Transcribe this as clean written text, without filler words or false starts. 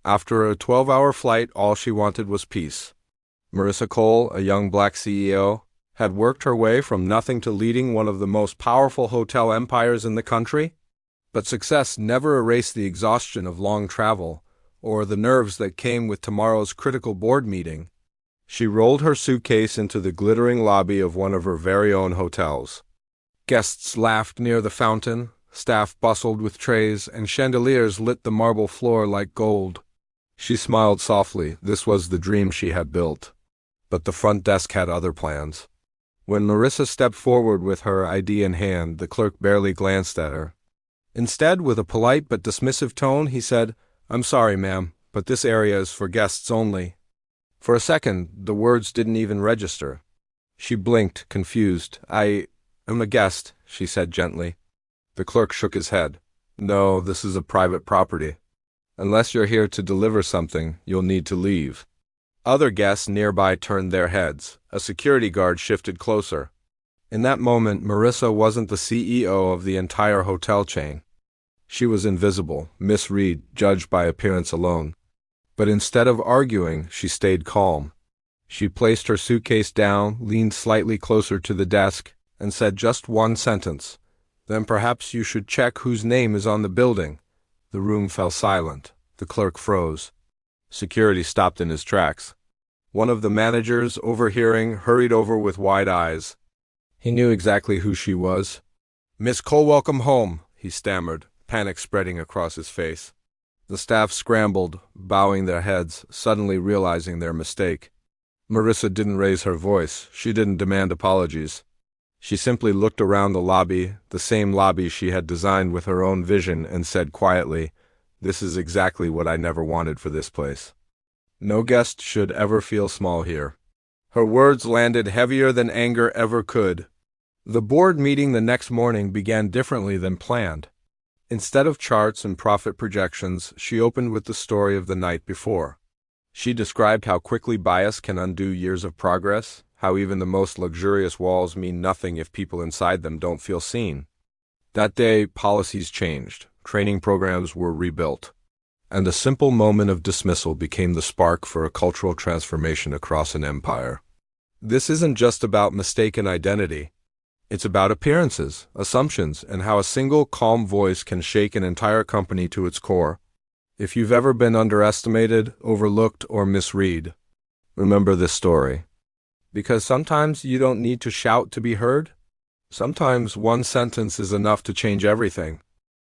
After a 12-hour flight, all she wanted was peace. Marissa Cole, a young black CEO, had worked her way from nothing to leading one of the most powerful hotel empires in the country. But success never erased the exhaustion of long travel or the nerves that came with tomorrow's critical board meeting. She rolled her suitcase into the glittering lobby of one of her very own hotels. Guests laughed near the fountain, staff bustled with trays, and chandeliers lit the marble floor like gold. She smiled softly. This was the dream she had built. But the front desk had other plans. When Marissa stepped forward with her ID in hand, the clerk barely glanced at her. Instead, with a polite but dismissive tone, he said, "I'm sorry, ma'am, but this area is for guests only." For a second, the words didn't even register. She blinked, confused. "I am a guest," she said gently. The clerk shook his head. "No, this is a private property. Unless you're here to deliver something, you'll need to leave." Other guests nearby turned their heads. A security guard shifted closer. In that moment, Marissa wasn't the CEO of the entire hotel chain. She was invisible, Miss Reed, judged by appearance alone. But instead of arguing, she stayed calm. She placed her suitcase down, leaned slightly closer to the desk, and said just one sentence. "Then perhaps you should check whose name is on the building." The room fell silent. The clerk froze. Security stopped in his tracks. One of the managers, overhearing, hurried over with wide eyes. He knew exactly who she was. "Miss Cole, welcome home," he stammered, panic spreading across his face. The staff scrambled, bowing their heads, suddenly realizing their mistake. Marissa didn't raise her voice. She didn't demand apologies. She simply looked around the lobby, the same lobby she had designed with her own vision, and said quietly, "This is exactly what I never wanted for this place. No guest should ever feel small here." Her words landed heavier than anger ever could. The board meeting the next morning began differently than planned. Instead of charts and profit projections, she opened with the story of the night before. She described how quickly bias can undo years of progress, how even the most luxurious walls mean nothing if people inside them don't feel seen. That day, policies changed, training programs were rebuilt, and a simple moment of dismissal became the spark for a cultural transformation across an empire. This isn't just about mistaken identity. It's about appearances, assumptions, and how a single calm voice can shake an entire company to its core. If you've ever been underestimated, overlooked, or misread, remember this story. Because sometimes you don't need to shout to be heard. Sometimes one sentence is enough to change everything.